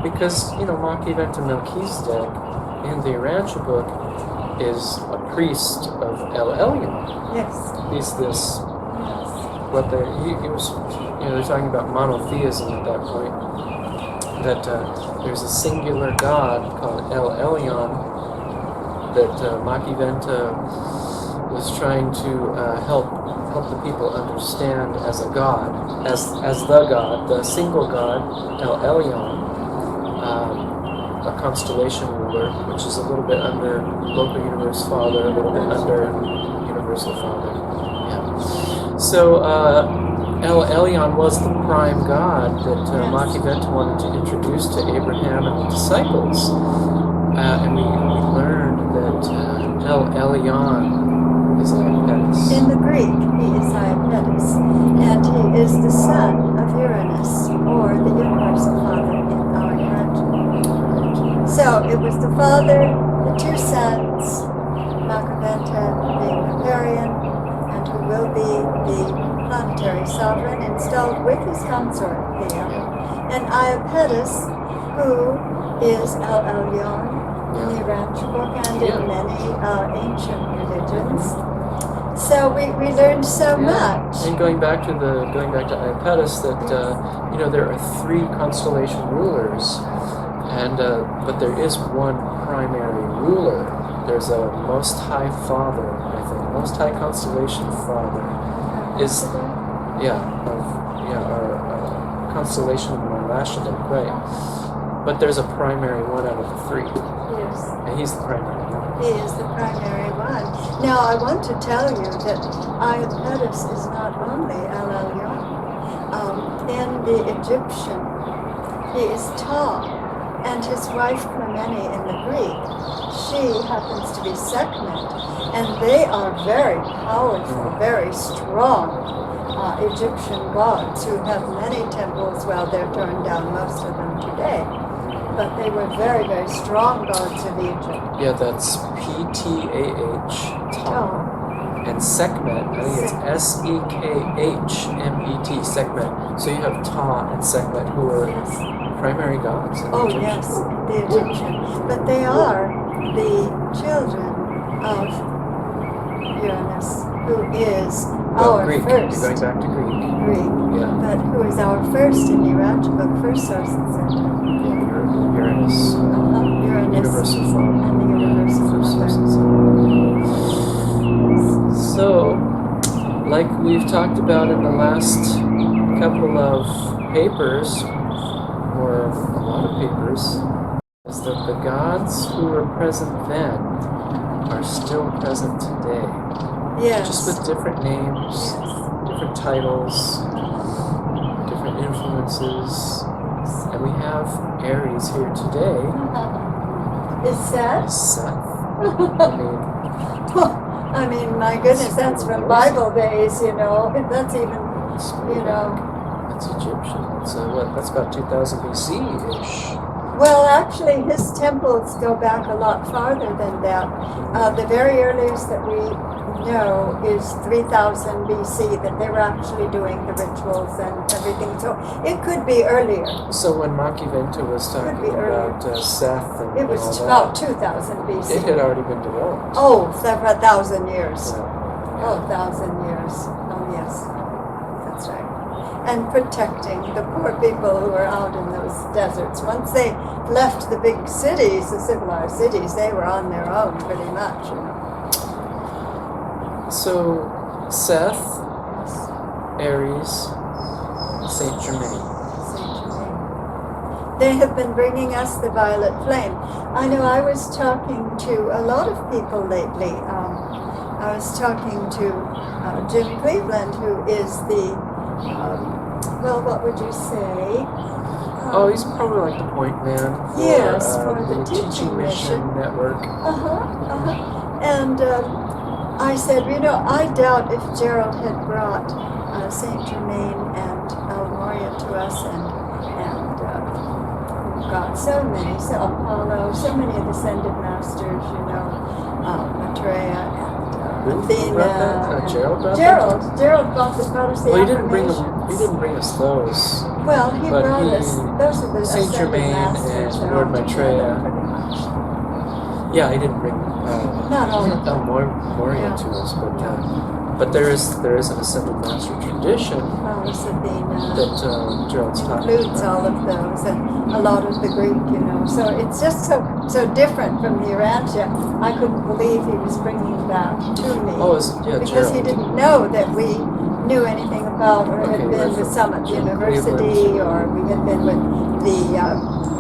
B: Because, Machiventa Melchizedek in the Urantia book is a priest of El Elyon.
A: Yes.
B: He's this,
A: Yes.
B: he was, they're talking about monotheism at that point. That there's a singular God called El Elyon that Machiventa was trying to help the people understand as a God, as the God, the single God, El Elyon. A constellation ruler, which is a little bit under local Universe Father, a little bit under Universal Father. Yeah. So El Elyon was the prime god that Machiventa wanted to introduce to Abraham and the disciples. And we learned that El Elyon is Ipetus.
A: In the Greek, he is Ipetus, and he is the son of Uranus, or the Universal Father in our Urantia. So it was the father, the 2 sons, Machiventa being Hyperion, and who will be the planetary sovereign installed with his consort Thea, and Ipetus, who is El Elyon in the Urantia book and in many ancient religions. So we learned so much.
B: And going back to Ipetus, that there are 3 constellation rulers. And but there is one primary ruler. There's a Most High Father, I think. Most High Constellation Father is, our constellation of Melchizedek, right? But there's a primary one out of the three,
A: Yes.
B: and he's the primary one.
A: He is the primary one. Now, I want to tell you that Eros is not only El Elyon. In the Egyptian, he is Ta, and his wife Clemene in the Greek, she happens to be Sekhmet, and they are very powerful, very strong Egyptian gods who have many temples. Well, they're torn down, most of them today. But they were very, very strong gods of Egypt.
B: Yeah, that's Ptah, Ta. And Sekhmet, I think it's Sekhmet, Sekhmet. So you have Ta and Sekhmet, who are primary gods in Egypt.
A: Yes, the Egyptian. But they are the children of Uranus, who is our
B: Greek.
A: first.
B: You're going back to Greek. Yeah.
A: But who is our first in the Urantia book, first source and center.
B: Uranus.
A: Uranus.
B: Universal Father.
A: And the Universal
B: First source and center. So, like we've talked about in the last couple of papers, or a lot of papers, is that the gods who were present then are still present today.
A: Yes.
B: Just with different names, different titles, different influences. And we have Aries here today.
A: Is Seth?
B: Seth.
A: I mean, my goodness, that's from Bible days, you know. That's even, you know.
B: That's Egyptian. That's about 2000 BC-ish.
A: Well, actually, his temples go back a lot farther than that. The very earliest that we know is 3000 BC, that they were actually doing the rituals and everything. So it could be earlier.
B: So when Machiventa was talking about Seth and
A: it was
B: all
A: about
B: that,
A: 2000 BC.
B: it had already been developed.
A: Oh, several thousand years.
B: Yeah.
A: Oh, 1,000 years. Oh, yes. That's right. And protecting the poor people who were out in those deserts. Once they left the big cities, the civilized cities, they were on their own pretty much, you know.
B: So, Seth, Aries, Saint Germain.
A: They have been bringing us the violet flame. I know I was talking to a lot of people lately. I was talking to Jim Cleveland, who is the, well, what would you say?
B: He's probably like the point man for,
A: for the teaching mission
B: network.
A: And I said, you know, I doubt if Gerald had brought Saint Germain and Moria to us, and we've got so many, so Apollo, so many of the ascended masters, you know, Maitreya and Athena. Gerald brought the Protestant.
B: Well, he didn't bring us those.
A: Well, he brought us those are the
B: Saint Germain and Lord Maitreya. Yeah, he didn't bring
A: not all of them.
B: Moria to us, but there is an ascended master tradition that Gerald's talking
A: includes
B: about.
A: all of those and a lot of the Greek, you know. So it's just so different from the Urantia. I couldn't believe he was bringing that to me. Because
B: Gerald.
A: he didn't know that we knew anything about or had been with Summit University, or we had been with the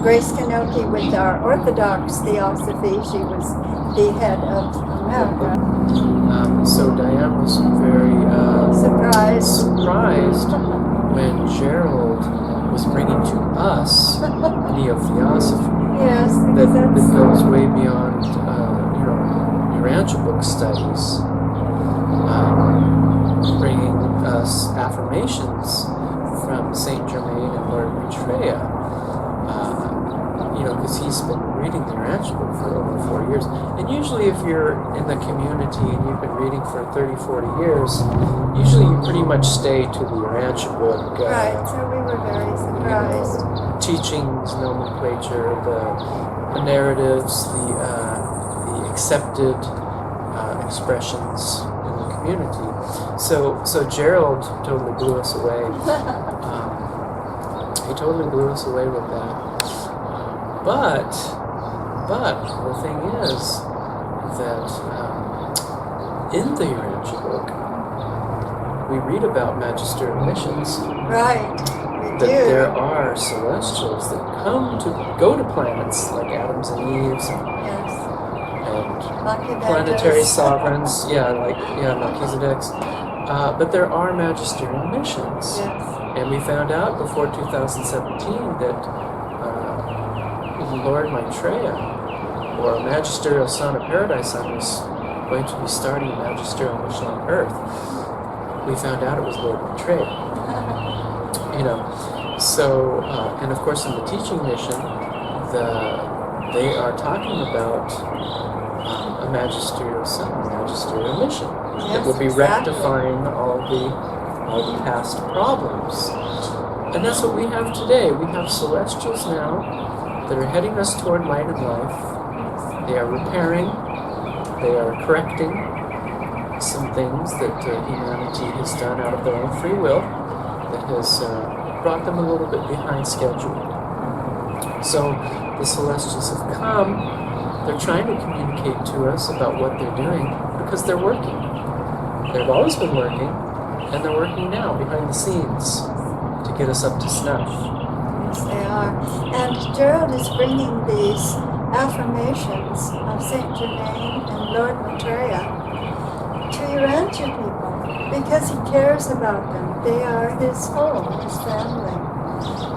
A: Grace Kanoki with our Orthodox Theosophy. She was the head of America.
B: So Diane was very surprised when Gerald was bringing to us Neo-Theosophy.
A: Yes,
B: that goes way beyond Urantia book studies, bringing us affirmations from Saint Germain and Lord Maitreya. Because he's been reading the Urantia book for over 4 years. And usually if you're in the community and you've been reading for 30, 40 years, usually you pretty much stay to the Urantia book.
A: Right, so we were very surprised.
B: Teachings, nomenclature, the narratives, the accepted expressions in the community. So Gerald totally blew us away. He totally blew us away with that. But the thing is that in the Urantia book, we read about magisterial missions.
A: Right, we
B: that
A: do.
B: there are celestials that go to planets like Adams and Eve's
A: Yes.
B: and
A: Machiventas.
B: planetary sovereigns, Melchizedek's. But there are magisterial missions.
A: Yes.
B: And we found out before 2017 that Lord Maitreya, or a magisterial son of Paradise Son, was going to be starting a magisterial mission on Earth. We found out it was Lord Maitreya. So, and of course in the teaching mission, they are talking about a magisterial son, a magisterial mission that will be rectifying all the past problems. And that's what we have today. We have celestials now that are heading us toward light and life. They are repairing, they are correcting some things that humanity has done out of their own free will that has brought them a little bit behind schedule. So the celestials have come. They're trying to communicate to us about what they're doing because they're working. They've always been working, and they're working now behind the scenes to get us up to snuff.
A: Yes, they are. And Gerald is bringing these affirmations of Saint Germain and Lord Maitreya to Urantia people because he cares about them. They are his home, his family.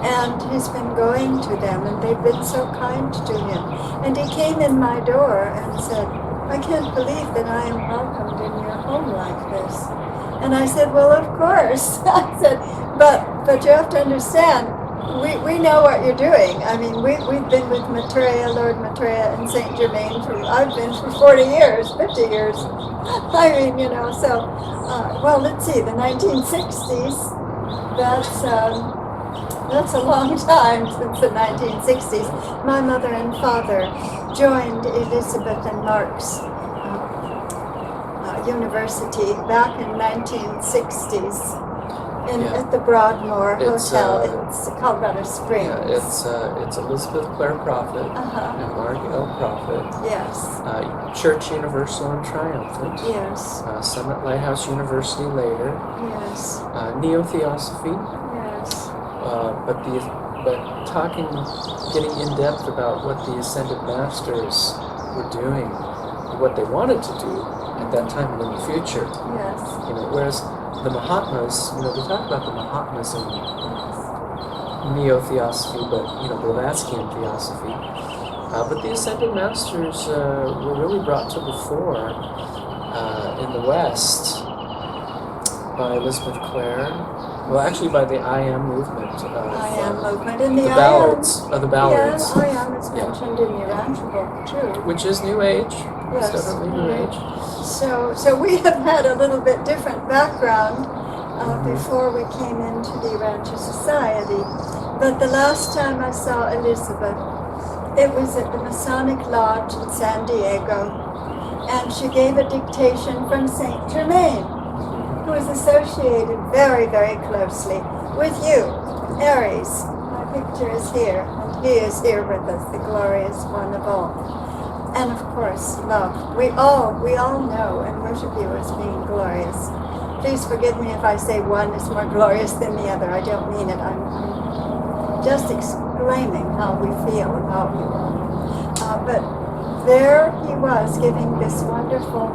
A: And he's been going to them, and they've been so kind to him. And he came in my door and said, I can't believe that I am welcomed in your home like this. And I said, well, of course. I said, but you have to understand, we know what you're doing. I mean, we've been with Maitreya, Lord Maitreya, and Saint Germain I've been for 40 years, 50 years. I mean, so, well, let's see, the 1960s, that's a long time since the 1960s. My mother and father joined Elizabeth and Mark's university back in 1960s at the Broadmoor Hotel in Colorado Springs.
B: Yeah, it's Elizabeth Clare Prophet and Mark L. Prophet.
A: Yes.
B: Church Universal and Triumphant.
A: Yes.
B: Summit Lighthouse University later.
A: Yes.
B: Neo-Theosophy.
A: Yes.
B: But getting in depth about what the Ascended Masters were doing, what they wanted to do at that time and in the future.
A: Yes.
B: Whereas the Mahatmas, they talk about the Mahatmas in Neo-Theosophy, but Blavatsky Theosophy. But the Ascended Masters were really brought to the fore in the West by Elizabeth Clare. Well, actually, by the I Am movement.
A: I Am movement. And the
B: ballads. The ballads.
A: Yeah, I Am is mentioned in the Urantia book, too.
B: Which is New Age.
A: Yes.
B: It's definitely New Age.
A: So we have had a little bit different background before we came into the Urantia Society. But the last time I saw Elizabeth, it was at the Masonic Lodge in San Diego. And she gave a dictation from Saint Germain, who is associated very, very closely with you, Aries. My picture is here, and he is here with us, the glorious one of all. And of course, love. We all know and worship you as being glorious. Please forgive me if I say one is more glorious than the other. I don't mean it. I'm just exclaiming how we feel about you all. But there he was giving this wonderful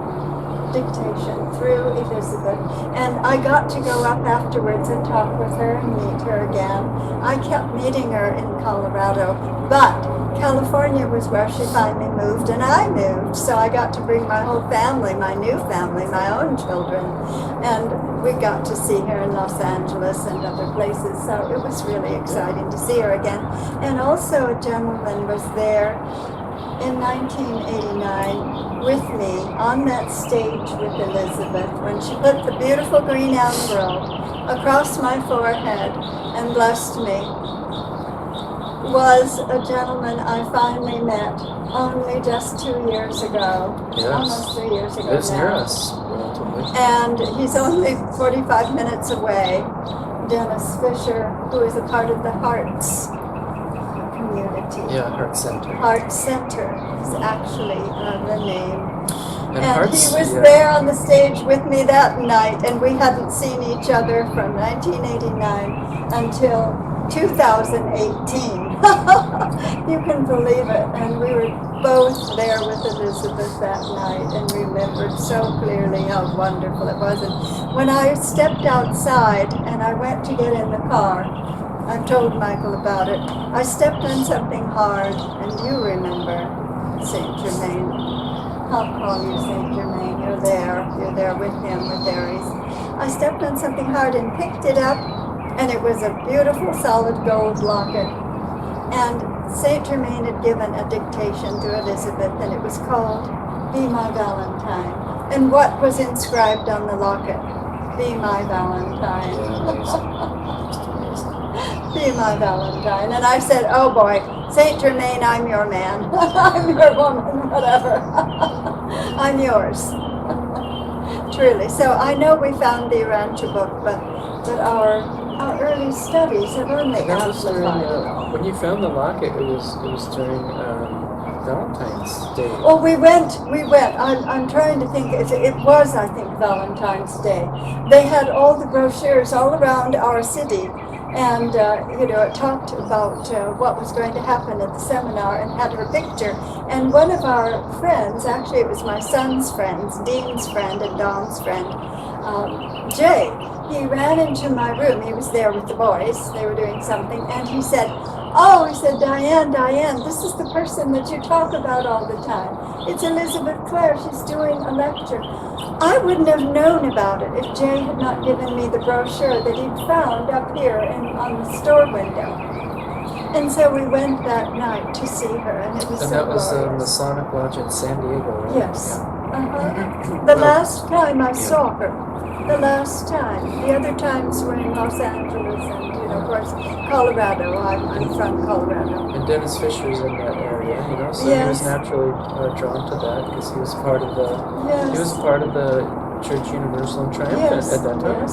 A: dictation through Elizabeth, and I got to go up afterwards and talk with her and meet her again. I kept meeting her in Colorado, but California was where she finally moved, and I moved, so I got to bring my whole family, my new family, my own children, and we got to see her in Los Angeles and other places, so it was really exciting to see her again. And also a gentleman was there in 1989 with me on that stage with Elizabeth when she put the beautiful green emerald across my forehead and blessed me, was a gentleman I finally met only just 2 years ago.
B: Yes.
A: Almost 3 years ago
B: Lives
A: now.
B: near us, relatively.
A: And he's only 45 minutes away. Dennis Fisher, who is a part of the Hearts community.
B: Yeah, Heart Center.
A: Heart Center is actually the name. And
B: Hearts,
A: he was there on the stage with me that night, and we hadn't seen each other from 1989 until 2018. You can believe it. And we were both there with Elizabeth that night and remembered so clearly how wonderful it was. And when I stepped outside and I went to get in the car, I've told Michael about it, I stepped on something hard, and you remember Saint Germain. I'll call you Saint Germain. You're there with him, with Aries. I stepped on something hard and picked it up, and it was a beautiful solid gold locket. And Saint Germain had given a dictation to Elizabeth, and it was called Be My Valentine. And what was inscribed on the locket? Be my Valentine. Be my Valentine. And I said, oh boy, Saint Germain, I'm your man. I'm your woman, whatever. I'm yours. Truly. So I know we found the Urantia book, but our early studies have only amplified it all.
B: When you found the locket, it was during Valentine's Day.
A: Well, we went. I'm trying to think. It was, I think, Valentine's Day. They had all the brochures all around our city, and it talked about what was going to happen at the seminar, and had her picture. And one of our friends, actually, it was my son's friends, Dean's friend and Don's friend, Jay. He ran into my room. He was there with the boys. They were doing something, and he said, Diane, this is the person that you talk about all the time. It's Elizabeth Clare. She's doing a lecture. I wouldn't have known about it if Jay had not given me the brochure that he'd found up here on the store window. And so we went that night to see her, and it was
B: and
A: so
B: that was the
A: glorious.
B: Masonic Lodge in San Diego, right?
A: Yes.
B: Yeah.
A: The last time I saw her. The last time. The other times were in Los Angeles and, of course, Colorado. I'm from Colorado.
B: And Dennis Fisher's in that area, so
A: Yes.
B: he was naturally drawn to that because he was part of the
A: Yes.
B: he was part of the Church Universal and Triumphant at that time.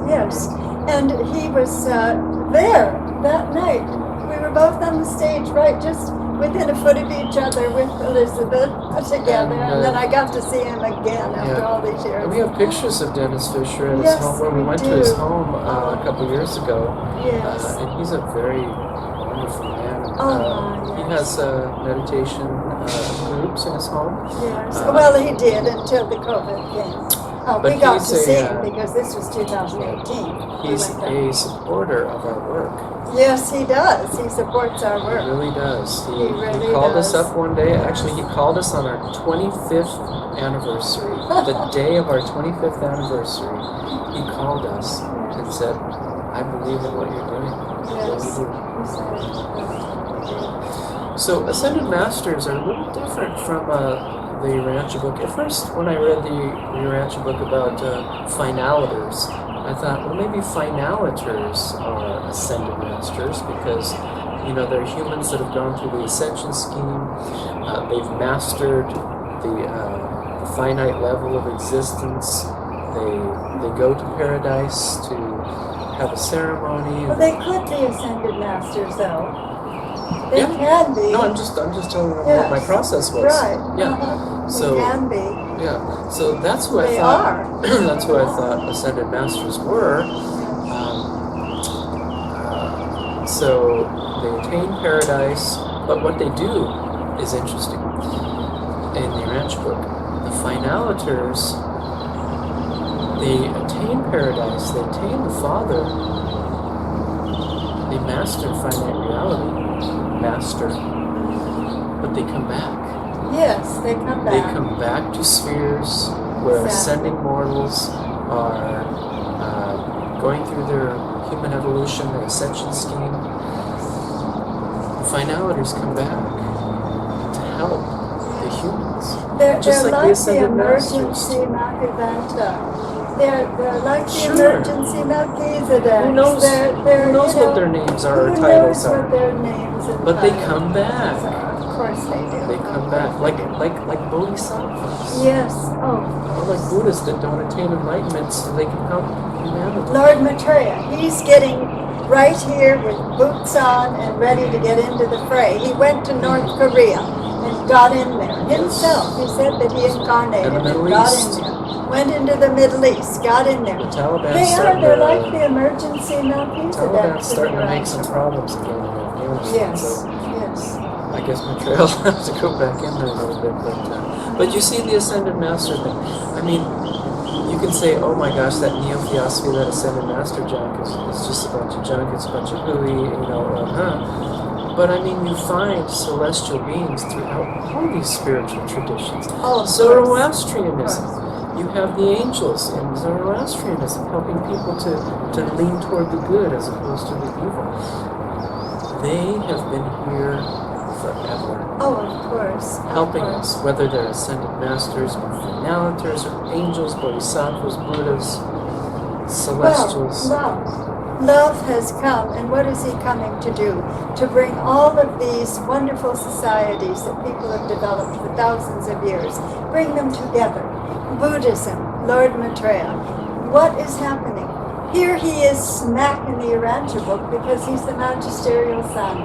A: Yes. And he was there that night. We were both on the stage, right, just within a foot of each other with Elizabeth together. And then I got to see him again after all these years.
B: And we have pictures of Dennis Fisher at his
A: Yes,
B: home where we went to
A: do.
B: his home a couple years ago.
A: Yes.
B: And he's a very wonderful man. He
A: yes.
B: has meditation groups in his home.
A: Yes. Well, he did until the COVID came.
B: But
A: we got to
B: he's
A: see
B: a,
A: him because this was 2018.
B: He's a supporter of our work.
A: Yes, he does. He supports our work.
B: He really does. He
A: really
B: called
A: does.
B: us up one day. Actually, he called us on our 25th anniversary. The day of our 25th anniversary, he called us and said, I believe in what you're doing.
A: Yes.
B: So Ascended Masters are a little different from the Urantia book. At first, when I read the Urantia book about finalitors, I thought, well, maybe finalitors are Ascended Masters because, they're humans that have gone through the Ascension scheme. They've mastered the finite level of existence. They go to paradise to have a ceremony.
A: Well, they could be Ascended Masters, though. They
B: Yeah.
A: can be.
B: No, I'm just telling them
A: Yes.
B: what my process was.
A: Right.
B: Yeah. So
A: They can be.
B: yeah. So that's who I
A: They
B: thought.
A: are.
B: That's who I thought Ascended Masters were. So they attain paradise, but what they do is interesting. In the Urantia book, the finalitors, they attain paradise. They attain the Father. They master finite reality. But they come back.
A: Yes, they come back.
B: They come back to spheres where ascending mortals are going through their human evolution, their ascension scheme. The finalitors come back to help the humans.
A: They're
B: Just like the
A: like the
B: Ascended
A: emergency
B: Masters.
A: Machiventa. They're like the
B: Sure.
A: emergency Melchizedek.
B: Who knows, who knows what their names are or titles
A: Who knows what
B: are?
A: their names and
B: But they
A: titles
B: come back.
A: are. Of course they do.
B: They come back like bodhisattvas.
A: Yes.
B: Or like Buddhists that don't attain enlightenment so they can help humanity.
A: Lord Maitreya, he's getting right here with boots on and ready to get into the fray. He went to North Korea and got in there himself. He said that he incarnated
B: And the Middle
A: got
B: East.
A: in there. went into the Middle East, got in there.
B: The Taliban's
A: They are,
B: starting
A: they're
B: to,
A: like the emergency Melchizedek.
B: Taliban's starting to make some
A: Urantia.
B: problems again in Afghanistan.
A: Yes,
B: So
A: yes.
B: I guess Maitreya will have to go back in there a little bit. But you see the Ascended Master thing. I mean, you can say, oh my gosh, that neo-theosophy, that Ascended Master junk is just a bunch of junk, it's a bunch of hooey, But I mean, you find celestial beings throughout all these spiritual traditions.
A: Oh,
B: Zoroastrianism. You have the angels in Zoroastrianism helping people to lean toward the good as opposed to the evil. They have been here forever.
A: Oh, of course.
B: Helping us, whether they're ascended masters or finalitars or angels, bodhisattvas, Buddhas, celestials.
A: Well, love has come, and what is he coming to do? To bring all of these wonderful societies that people have developed for thousands of years, bring them together. Buddhism, Lord Maitreya. What is happening? Here he is smack in the Urantia book because he's the magisterial son.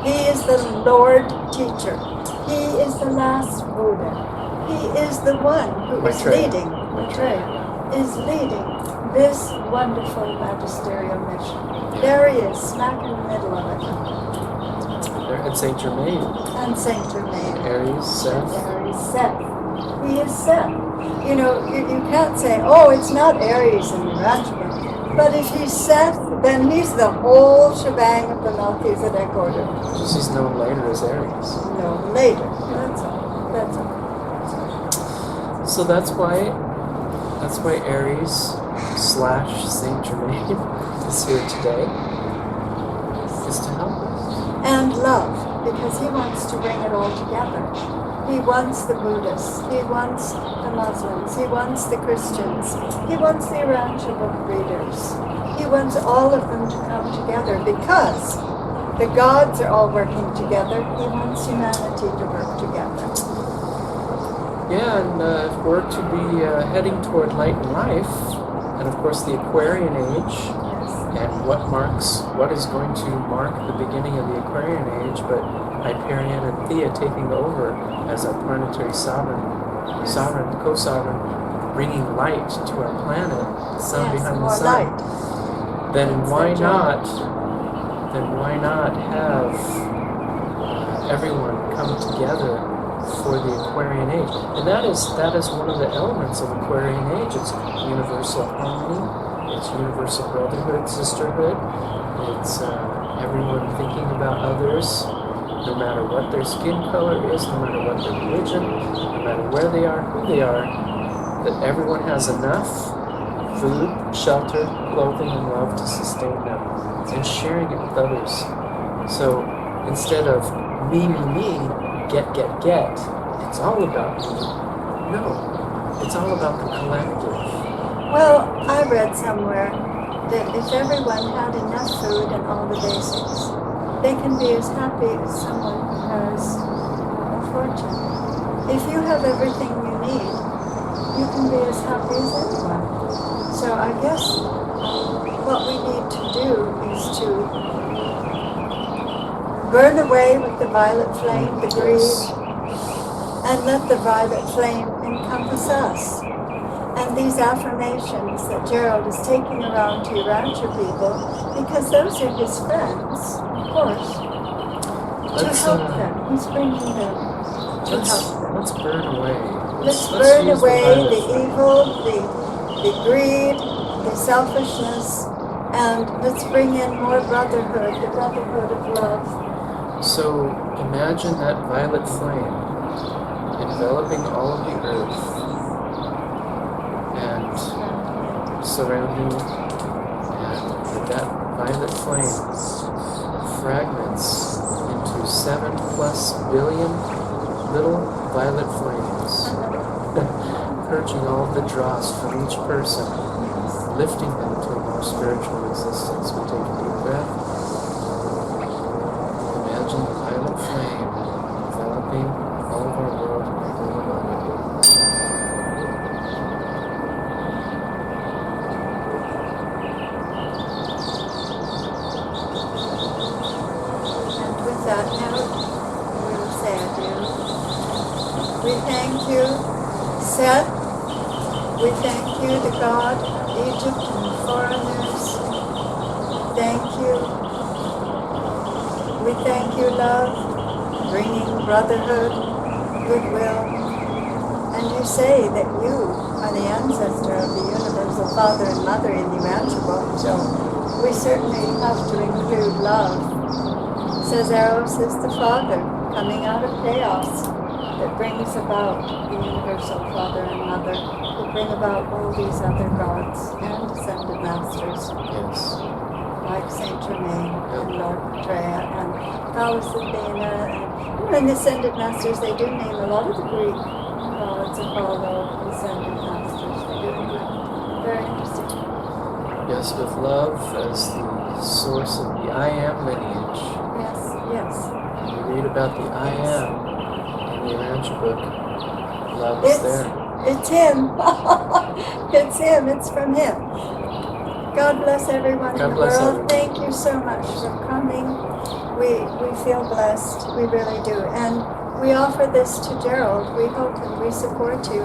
A: He is the Lord teacher. He is the last Buddha. He is the one who is leading, Maitreya, is leading this wonderful magisterial mission. There he is, smack in the middle of it.
B: They're at Saint Germain.
A: And Saint Germain.
B: Aries, Seth.
A: Aries, Seth. He is Seth. You know, you can't say, oh, it's not Aries in the Urantia. But if he's Seth, then he's the whole shebang of the Melchizedek order.
B: Just he's known later as Aries.
A: No, later. That's all. That's all.
B: So that's why Aries / Saint Germain is here today, is to help us.
A: And love, because he wants to bring it all together. He wants the Buddhists, he wants the Muslims, he wants the Christians, he wants the Urantia book readers. He wants all of them to come together because the gods are all working together. He wants humanity to work together.
B: Yeah, and if we're to be heading toward light and life, and of course the Aquarian age, and what is going to mark the beginning of the Aquarian age, but Hyperion and Thea taking over as our planetary co-sovereign, bringing light to our planet, the sun behind the sun.
A: Light.
B: Then why not have everyone come together for the Aquarian age? And that is one of the elements of Aquarian age. It's universal harmony, it's universal brotherhood, sisterhood, it's everyone thinking about others, no matter what their skin color is, no matter what their religion, no matter where they are, who they are, that everyone has enough food, shelter, clothing, and love to sustain them, and sharing it with others. So instead of me, get, it's all about me. No, it's all about the collective.
A: Well, I read somewhere that if everyone had enough food and all the basics, they can be as happy as someone who has a fortune. If you have everything you need, you can be as happy as anyone. So I guess what we need to do is to burn away with the violet flame, the greed, and let the violet flame encompass us. And these affirmations that Gerald is taking around to Urantia people, because those are his friends, of course, to help them. He's bringing them to help them.
B: Let's burn away.
A: Let's burn away the evil, the greed, the selfishness, and let's bring in more brotherhood, the brotherhood of love.
B: So imagine that violet flame enveloping all of the earth and surrounding, and that violet flame fragments into 7+ billion little violet flames, purging all of the dross from each person, lifting them to a more spiritual existence. We take a deep breath. Imagine the violet flame enveloping all of our world and everyone on it.
A: And with that note, we will say adieu. We thank you, Seth, We thank you, the God of Egypt and foreigners. Thank you. We thank you, love, bringing brotherhood, goodwill. And you say that you are the ancestor of the universal father and mother in Urantia book, so we certainly have to include love. It says Eros is the father coming out of chaos that brings about the universal father and mother who bring about all these other gods and descended masters.
B: Yes.
A: Like Saint Germain and Lord Maitreya and Goddess Athena and descended masters. They do name a lot of the Greek gods Apollo, descended masters. They do include. Very interesting.
B: Yes, with love as the source of the I am lineage.
A: Yes, yes.
B: When you read about the I am in the Urantia book, love is there.
A: It's him. It's him. It's from him. God bless everyone in the world.
B: Everyone.
A: Thank you so much for coming. We feel blessed. We really do. And we offer this to Gerald. We hope and we support you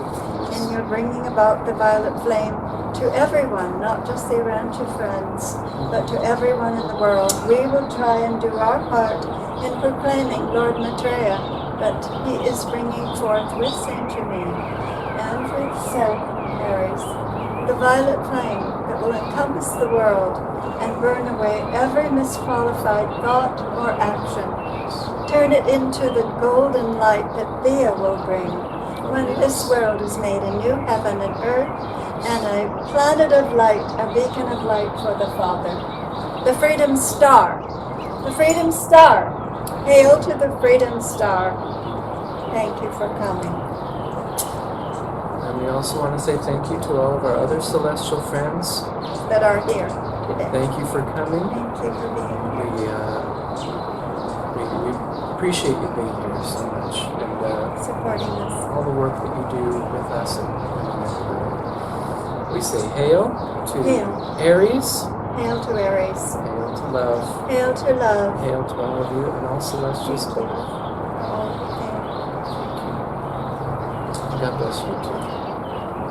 A: in your bringing about the violet flame to everyone, not just the Urantia friends, but to everyone in the world. We will try and do our part in proclaiming Lord Maitreya that he is bringing forth with Saint Germain and with Seth, Aries, the violet flame that will encompass the world and burn away every misqualified thought or action. Turn it into the golden light that Thea will bring when this world is made a new heaven and earth and a planet of light, a beacon of light for the Father. The Freedom Star. The Freedom Star. Hail to the Freedom Star. Thank you for coming.
B: And we also want to say thank you to all of our other celestial friends
A: that are here today.
B: Thank you for coming.
A: Thank you for being here.
B: We appreciate you being here so much and
A: supporting us.
B: All the work that you do with us. And we say hail to Aries.
A: Hail to Aries.
B: Hail to love.
A: Hail to love.
B: Hail to all of you and all celestials. God bless you too.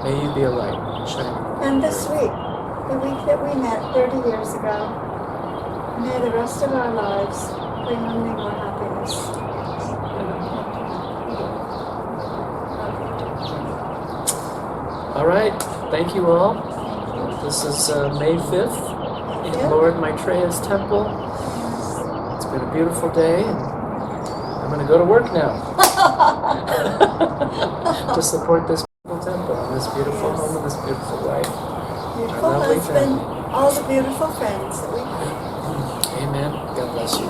B: May you be a light shining.
A: And this week, the week that we met 30 years ago, may the rest of our lives bring only more happiness.
B: All right. Thank you all. This is May 5th in Lord Maitreya's temple. It's been a beautiful day, and I'm going to go to work now to support this beautiful temple and this beautiful home and this beautiful wife.
A: Beautiful husband, all the beautiful friends that we have.
B: Amen. God bless you.